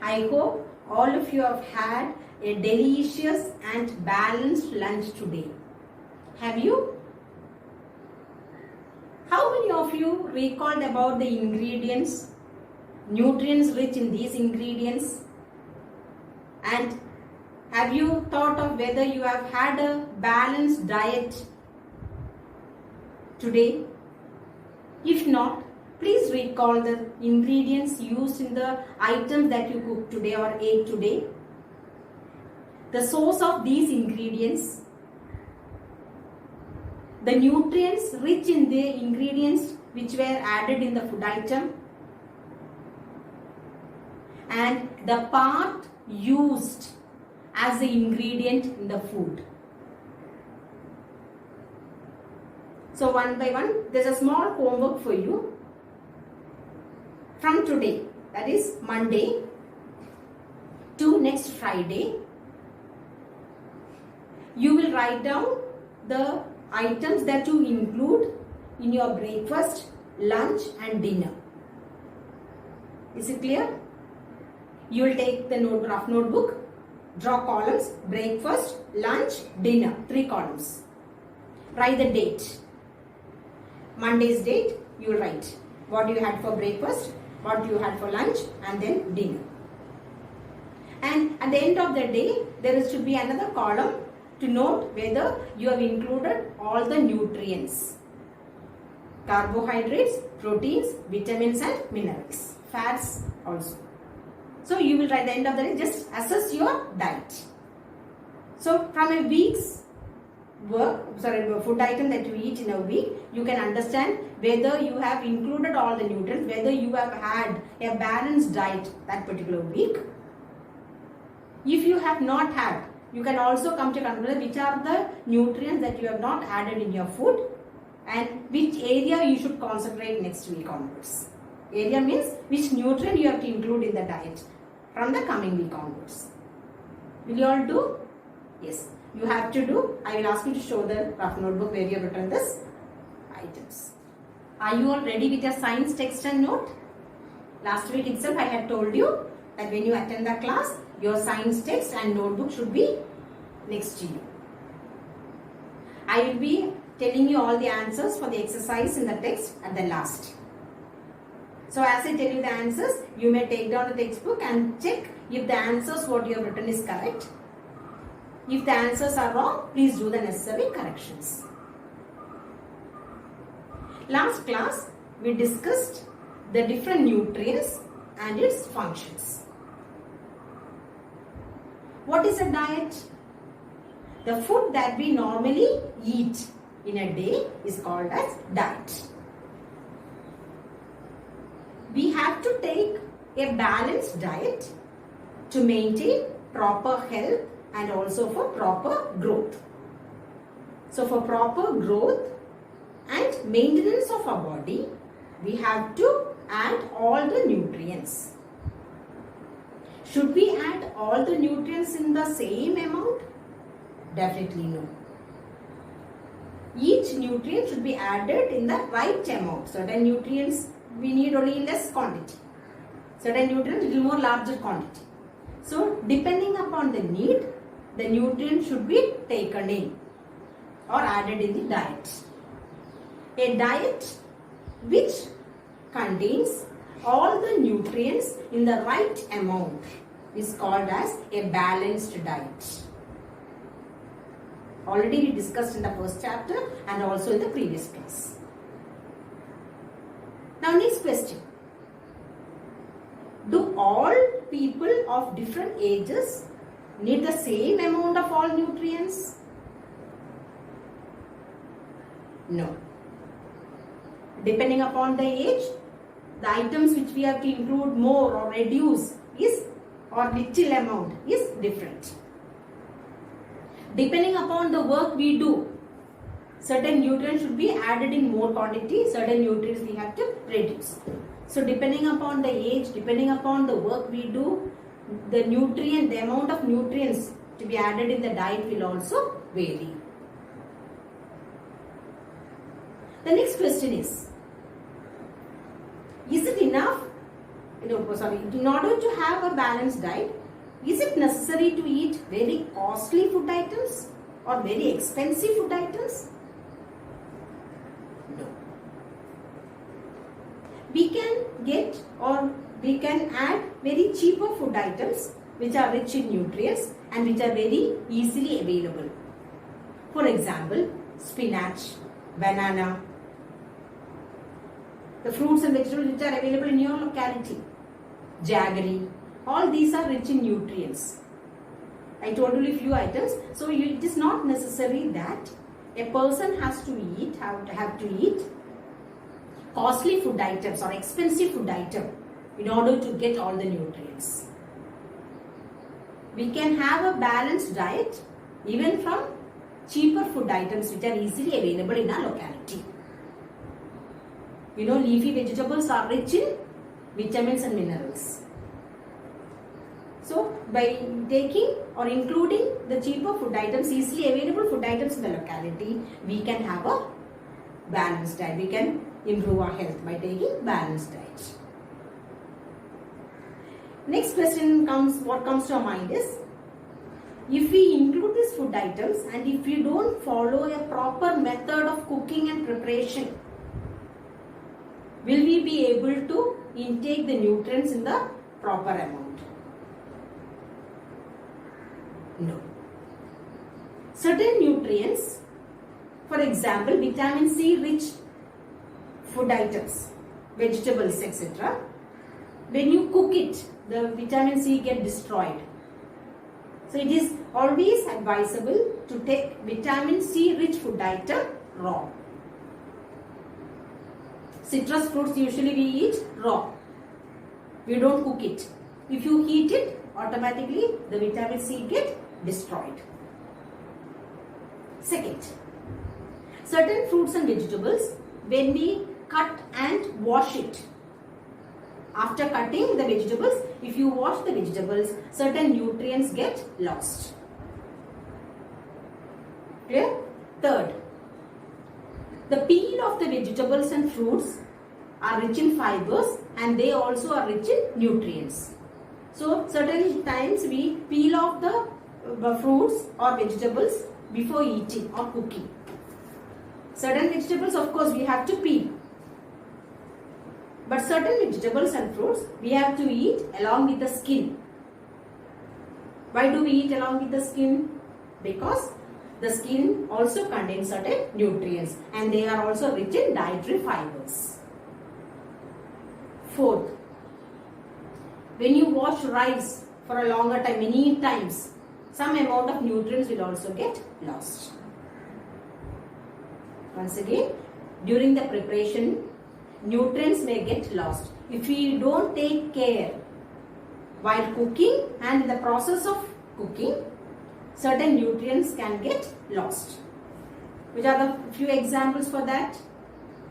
I hope all of you have had a delicious and balanced lunch today. Have you? How many of you recalled about the ingredients, nutrients rich in these ingredients? And have you thought of whether you have had a balanced diet today? If not, please recall the ingredients used in the items that you cooked today or ate today. The source of these ingredients, the nutrients rich in the ingredients which were added in the food item, and the part used as the ingredient in the food. So one by one, there's a small homework for you. From today, that is Monday, to next Friday, you will write down the items that you include in your breakfast, lunch and dinner. Is it clear? You will take the rough notebook, draw columns, breakfast, lunch, dinner, 3 columns. Write the date. Monday's date, you will write what you had for breakfast, what you had for lunch and then dinner. And at the end of the day, there is to be another column to note whether you have included all the nutrients, carbohydrates, proteins, vitamins and minerals, fats also. So you will at the end of the day just assess your diet. So from a week's food item that you eat in a week, you can understand whether you have included all the nutrients, whether you have had a balanced diet that particular week. If you have not had, you can also come to conclusion which are the nutrients that you have not added in your food and which area you should concentrate next week onwards. Area means which nutrient you have to include in the diet from the coming week onwards. Will you all do? Yes, you have to do. I will ask you to show the rough notebook where you have written this items. Are you all ready with your science text and note? Last week itself I had told you that when you attend the class, your science text and notebook should be next to you. I will be telling you all the answers for the exercise in the text at the last. So as I tell you the answers, you may take down the textbook and check if the answers what you have written is correct. If the answers are wrong, please do the necessary corrections. Last class, we discussed the different nutrients and its functions. What is a diet? The food that we normally eat in a day is called as diet. We have to take a balanced diet to maintain proper health and also for proper growth. So for proper growth and maintenance of our body, we have to add all the nutrients. Should we add all the nutrients in the same amount? Definitely no. Each nutrient should be added in the right amount. Certain nutrients we need only less quantity. Certain nutrients little more larger quantity. So depending upon the need, the nutrient should be taken in or added in the diet. A diet which contains all the nutrients in the right amount is called as a balanced diet. Already we discussed in the first chapter and also in the previous class. Now next question. Do all people of different ages need the same amount of all nutrients? No. Depending upon the age, the items which we have to include more or reduce is or little amount is different. Depending upon the work we do, certain nutrients should be added in more quantity, certain nutrients we have to reduce. So depending upon the age, depending upon the work we do, the amount of nutrients to be added in the diet will also vary. The next question is it enough in order to have a balanced diet, is it necessary to eat very costly food items or very expensive food items? No. We can get or we can add very cheaper food items which are rich in nutrients and which are very easily available. For example, spinach, banana, the fruits and vegetables which are available in your locality, jaggery, all these are rich in nutrients. I told you a few items, so it is not necessary that a person has to eat, have to eat costly food items or expensive food item in order to get all the nutrients. We can have a balanced diet even from cheaper food items which are easily available in our locality. Leafy vegetables are rich in vitamins and minerals. So, by taking or including the cheaper food items, easily available food items in the locality, we can have a balanced diet. We can improve our health by taking balanced diet. Next question what comes to our mind is, if we include these food items and if we don't follow a proper method of cooking and preparation, will we be able to intake the nutrients in the proper amount? No. Certain nutrients, for example, vitamin C rich food items, vegetables, etc., when you cook it, the vitamin C get destroyed. So it is always advisable to take vitamin C rich food item raw. Citrus fruits usually we eat raw. We don't cook it. If you heat it, automatically the vitamin C get destroyed. Second, certain fruits and vegetables, when we cut and wash it, after cutting the vegetables, if you wash the vegetables, certain nutrients get lost. Clear? Third, the peel of the vegetables and fruits are rich in fibers and they also are rich in nutrients. So, certain times we peel off the fruits or vegetables before eating or cooking. Certain vegetables, of course, we have to peel. But certain vegetables and fruits we have to eat along with the skin. Why do we eat along with the skin? Because the skin also contains certain nutrients and they are also rich in dietary fibers. Fourth, when you wash rice for a longer time, many times, some amount of nutrients will also get lost. Once again, during the preparation, nutrients may get lost. If we don't take care while cooking and in the process of cooking, certain nutrients can get lost. Which are the few examples for that?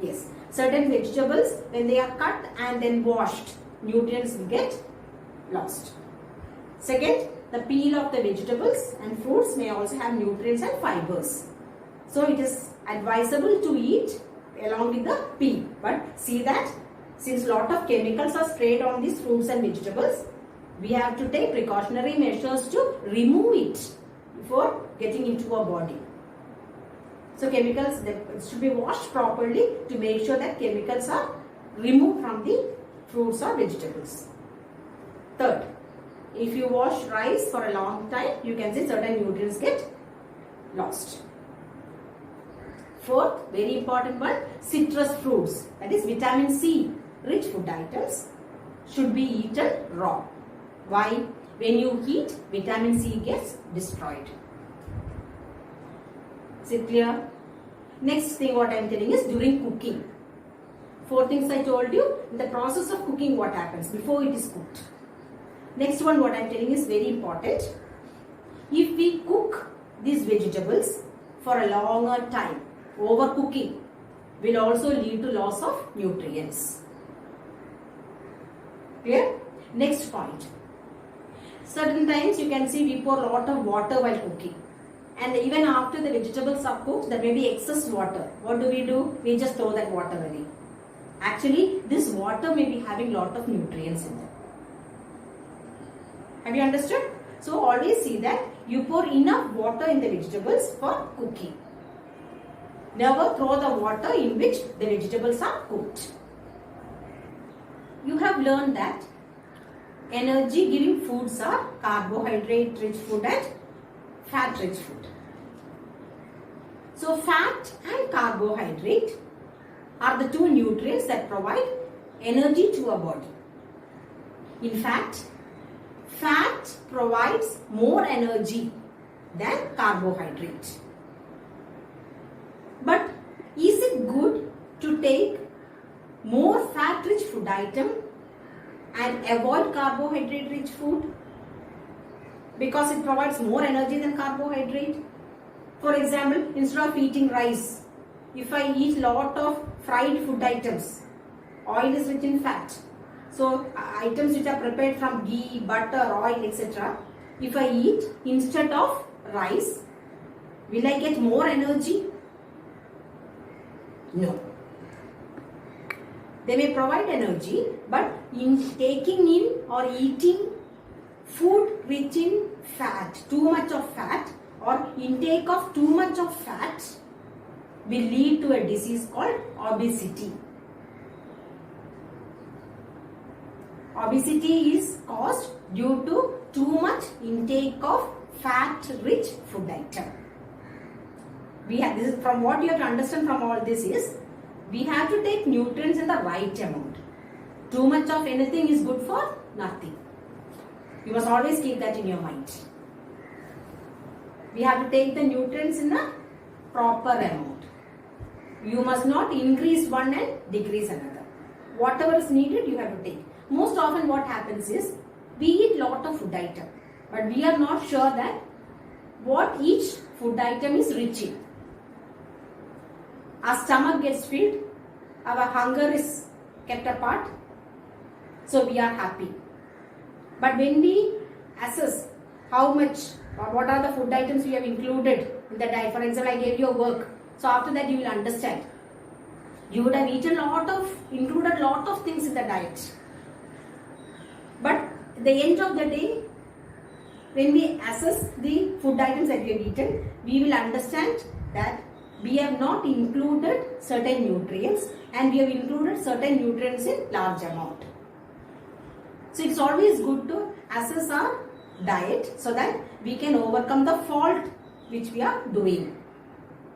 Yes, certain vegetables, when they are cut and then washed, nutrients will get lost. Second, the peel of the vegetables and fruits may also have nutrients and fibers. So it is advisable to eat along with the peel. But see that since lot of chemicals are sprayed on these fruits and vegetables, we have to take precautionary measures to remove it before getting into our body. So chemicals should be washed properly to make sure that chemicals are removed from the fruits or vegetables. Third, if you wash rice for a long time, you can see certain nutrients get lost. Fourth, very important one, citrus fruits, that is vitamin C rich food items should be eaten raw. Why? When you heat, vitamin C gets destroyed. Is it clear? Next thing what I am telling is during cooking. Four things I told you. In the process of cooking, what happens before it is cooked. Next one what I am telling is very important. If we cook these vegetables for a longer time, overcooking will also lead to loss of nutrients. Clear? Next point. Certain times you can see we pour a lot of water while cooking. And even after the vegetables are cooked, there may be excess water. What do? We just throw that water away. Actually, this water may be having lot of nutrients in them. Have you understood? So always see that you pour enough water in the vegetables for cooking. Never throw the water in which the vegetables are cooked. You have learned that energy giving foods are carbohydrate rich food and fat rich food. So fat and carbohydrate are the two nutrients that provide energy to our body. In fact, fat provides more energy than carbohydrate. But is it good to take more fat rich food item and avoid carbohydrate rich food because it provides more energy than carbohydrate? For example, instead of eating rice, if I eat lot of fried food items, oil is rich in fat. So items which are prepared from ghee, butter, oil, etc. If I eat instead of rice, will I get more energy? No. They may provide energy, but in taking in or eating food rich in fat, too much of fat or intake of too much of fat will lead to a disease called obesity. Obesity is caused due to too much intake of fat rich food item. This is from what you have to understand from all this is, we have to take nutrients in the right amount. Too much of anything is good for nothing. You must always keep that in your mind. We have to take the nutrients in a proper amount. You must not increase one and decrease another. Whatever is needed, you have to take. Most often what happens is, we eat lot of food item, but we are not sure that what each food item is rich in. Our stomach gets filled, our hunger is kept apart, so we are happy. But when we assess how much or what are the food items we have included in the diet, for example, I gave you a work, so after that you will understand. You would have included lot of things in the diet. But at the end of the day, when we assess the food items that we have eaten, we will understand that we have not included certain nutrients and we have included certain nutrients in large amount. So it's always good to assess our diet so that we can overcome the fault which we are doing.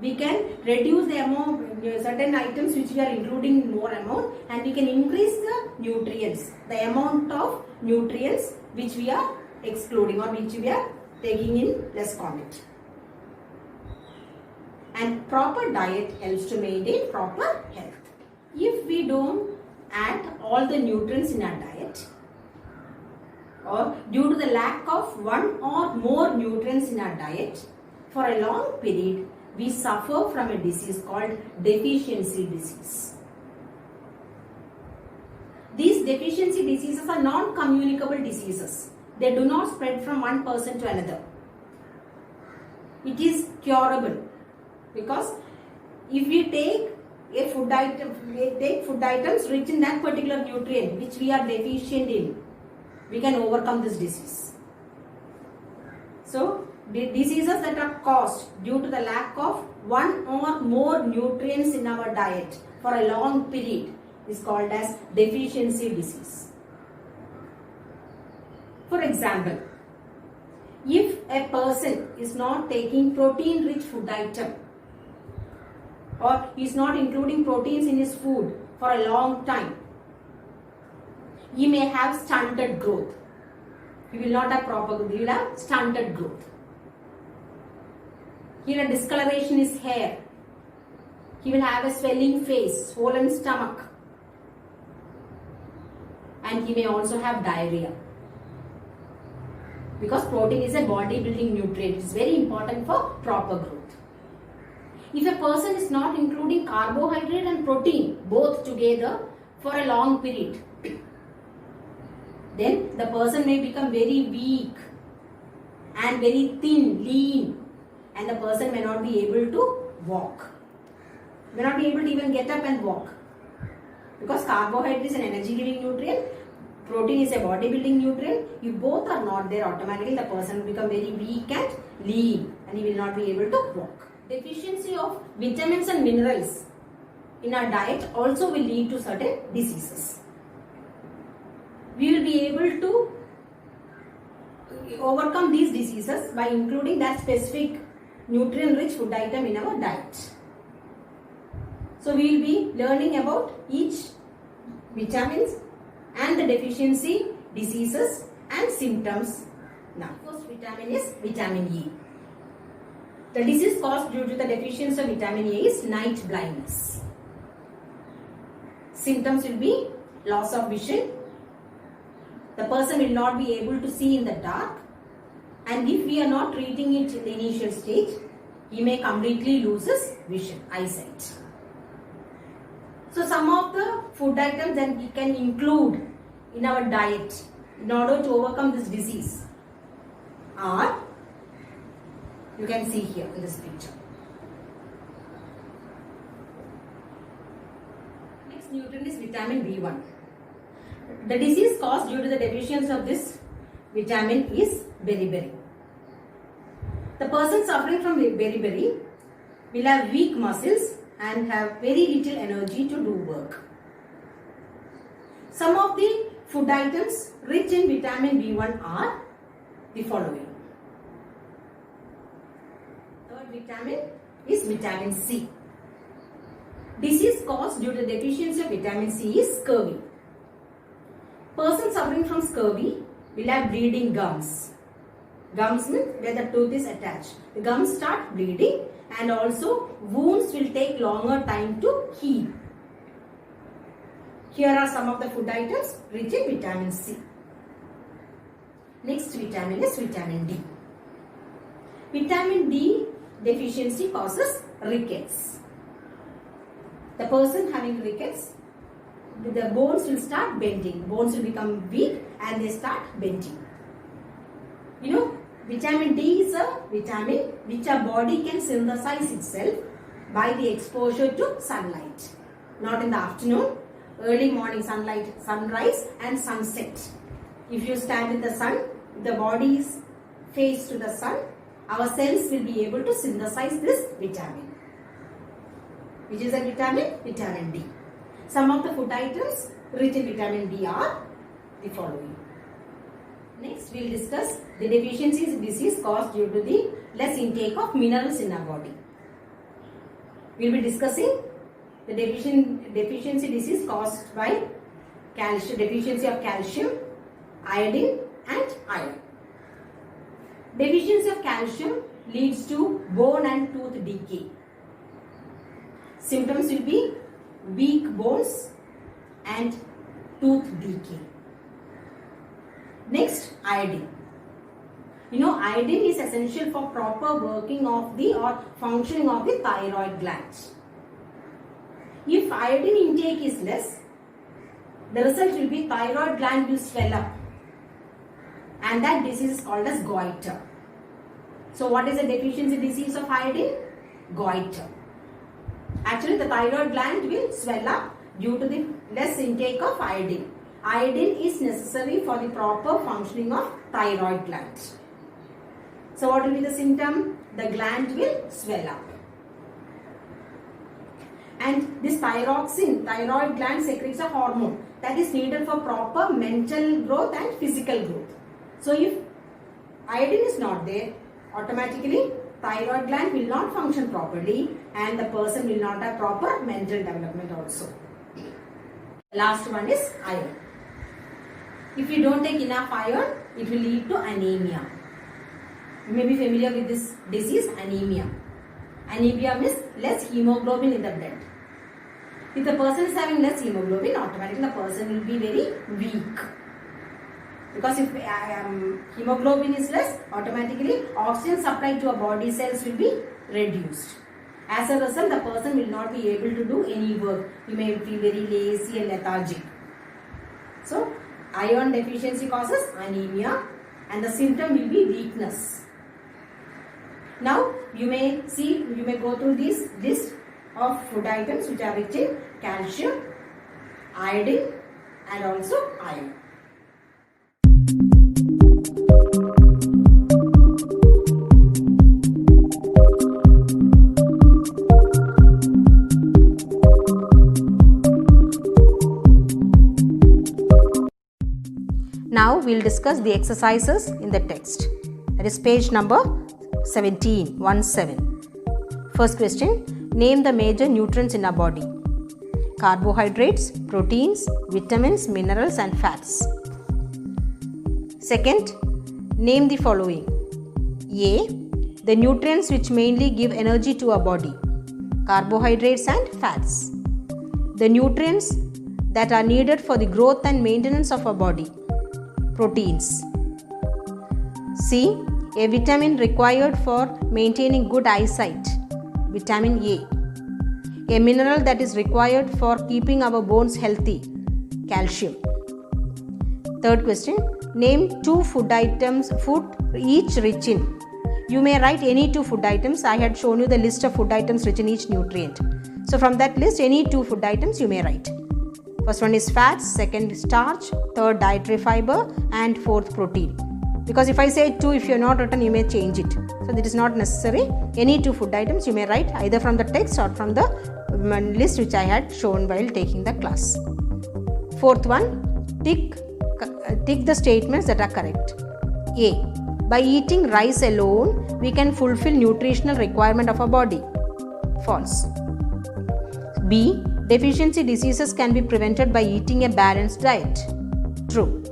We can reduce the amount, certain items which we are including in more amount, and we can increase the nutrients, the amount of nutrients which we are excluding or which we are taking in less quantity. And proper diet helps to maintain proper health. If we don't add all the nutrients in our diet, or due to the lack of one or more nutrients in our diet, for a long period, we suffer from a disease called deficiency disease. These deficiency diseases are non-communicable diseases. They do not spread from one person to another. It is curable because if we take a food item, we take food items rich in that particular nutrient which we are deficient in, we can overcome this disease. So, the diseases that are caused due to the lack of one or more nutrients in our diet for a long period is called as deficiency disease. For example, if a person is not taking protein rich food item or is not including proteins in his food for a long time, he may have stunted growth. He will not have proper growth, he will have stunted growth. He will have discoloration in his hair. He will have a swelling face, swollen stomach. And he may also have diarrhea. Because protein is a body building nutrient. It is very important for proper growth. If a person is not including carbohydrate and protein both together for a long period, then the person may become very weak and very thin, lean, and the person may not be able to walk. May not be able to even get up and walk. Because carbohydrate is an energy giving nutrient, protein is a body building nutrient. If both are not there, automatically the person will become very weak and lean and he will not be able to walk. Deficiency of vitamins and minerals in our diet also will lead to certain diseases. We will be able to overcome these diseases by including that specific nutrient rich food item in our diet. So we will be learning about each vitamins and the deficiency, diseases and symptoms. Now, first vitamin is vitamin E. The disease caused due to the deficiency of vitamin E is night blindness. Symptoms will be loss of vision. The person will not be able to see in the dark, and if we are not treating it in the initial stage, he may completely lose his vision, eyesight. So some of the food items that we can include in our diet in order to overcome this disease are, you can see here in this picture. Next nutrient is vitamin B1. The disease caused due to the deficiency of this vitamin is beriberi. The person suffering from beriberi will have weak muscles and have very little energy to do work. Some of the food items rich in vitamin B1 are the following. Third vitamin is vitamin C. Disease caused due to the deficiency of vitamin C is scurvy. Person suffering from scurvy will have bleeding gums. Gums means where the tooth is attached. The gums start bleeding and also wounds will take longer time to heal. Here are some of the food items rich in vitamin C. Next vitamin is vitamin D. Vitamin D deficiency causes rickets. The person having rickets, the bones will start bending. Bones will become weak and they start bending. You know, vitamin D is a vitamin which our body can synthesize itself by the exposure to sunlight. Not in the afternoon, early morning sunlight, sunrise and sunset. If you stand in the sun, the body is face to the sun, our cells will be able to synthesize this vitamin. Which is a vitamin? Vitamin D. Some of the food items rich in vitamin D are the following. Next, we will discuss the deficiency disease caused due to the less intake of minerals in our body. We will be discussing the deficiency disease caused by deficiency of calcium, iodine and iron. Deficiency of calcium leads to bone and tooth decay. Symptoms will be weak bones and tooth decay. Next, iodine. You know, iodine is essential for proper working of the or functioning of the thyroid glands. If iodine intake is less, the result will be thyroid gland will swell up, and that disease is called as goiter. So what is the deficiency disease of iodine? Goiter. Actually, the thyroid gland will swell up due to the less intake of iodine. Iodine is necessary for the proper functioning of thyroid gland. So what will be the symptom? The gland will swell up. And this thyroxine, thyroid gland secretes a hormone that is needed for proper mental growth and physical growth. So if iodine is not there, automatically thyroid gland will not function properly and the person will not have proper mental development also. Last one is iron. If you don't take enough iron, it will lead to anemia. You may be familiar with this disease, anemia. Anemia means less hemoglobin in the blood. If the person is having less hemoglobin, automatically the person will be very weak. Because if hemoglobin is less, automatically oxygen supply to our body cells will be reduced. As a result, the person will not be able to do any work. He may feel very lazy and lethargic. So, iron deficiency causes anemia and the symptom will be weakness. Now, you may go through this list of food items which are rich in calcium, iodine and also iron. Now we'll discuss the exercises in the text. That is page number 17. First question, name the major nutrients in our body. Carbohydrates, proteins, vitamins, minerals and fats. Second, name the following. A, the nutrients which mainly give energy to our body. Carbohydrates and fats. The nutrients that are needed for the growth and maintenance of our body. Proteins. C, a vitamin required for maintaining good eyesight. Vitamin A. A mineral that is required for keeping our bones healthy. Calcium. Third question, name 2 food items, food each rich in. You may write any 2 food items. I had shown you the list of food items rich in each nutrient. So from that list, any 2 food items you may write. First one is fats, second starch, third dietary fiber and fourth protein. Because if I say 2, if you are not written, you may change it. So that is not necessary. Any 2 food items you may write either from the text or from the list which I had shown while taking the class. Fourth one, tick the statements that are correct. A, by eating rice alone, we can fulfill nutritional requirement of our body. False. B, deficiency diseases can be prevented by eating a balanced diet. True.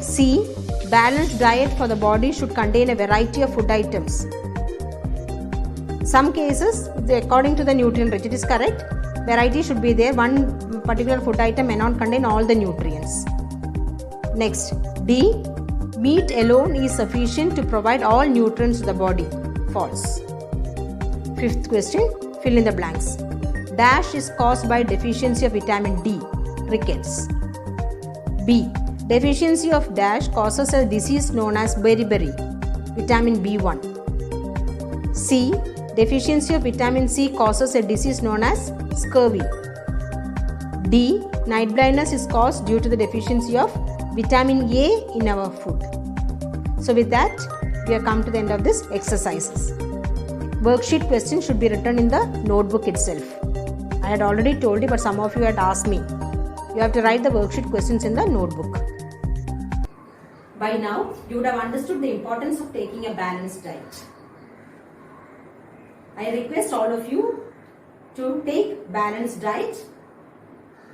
C, balanced diet for the body should contain a variety of food items. Some cases, according to the nutrient rich, it is correct. Variety should be there. One particular food item may not contain all the nutrients. Next, D, meat alone is sufficient to provide all nutrients to the body. False. Fifth question, fill in the blanks. Dash is caused by deficiency of vitamin D. Rickets. B, deficiency of dash causes a disease known as beriberi. Vitamin B1. C, deficiency of vitamin C causes a disease known as scurvy. D, night blindness is caused due to the deficiency of vitamin A in our food. So with that, we have come to the end of this exercises. Worksheet questions should be written in the notebook itself. I had already told you, but some of you had asked me. You have to write the worksheet questions in the notebook. By now, you would have understood the importance of taking a balanced diet. I request all of you to take balanced diet,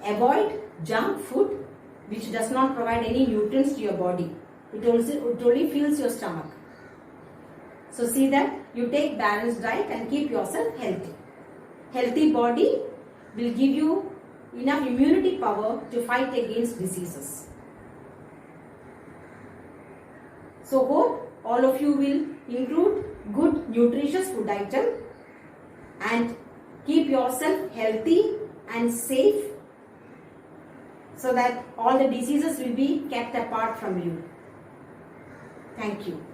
avoid junk food which does not provide any nutrients to your body. It only fills your stomach. So see that you take balanced diet and keep yourself healthy. Healthy body will give you enough immunity power to fight against diseases. So hope all of you will include good nutritious food item and keep yourself healthy and safe so that all the diseases will be kept apart from you. Thank you.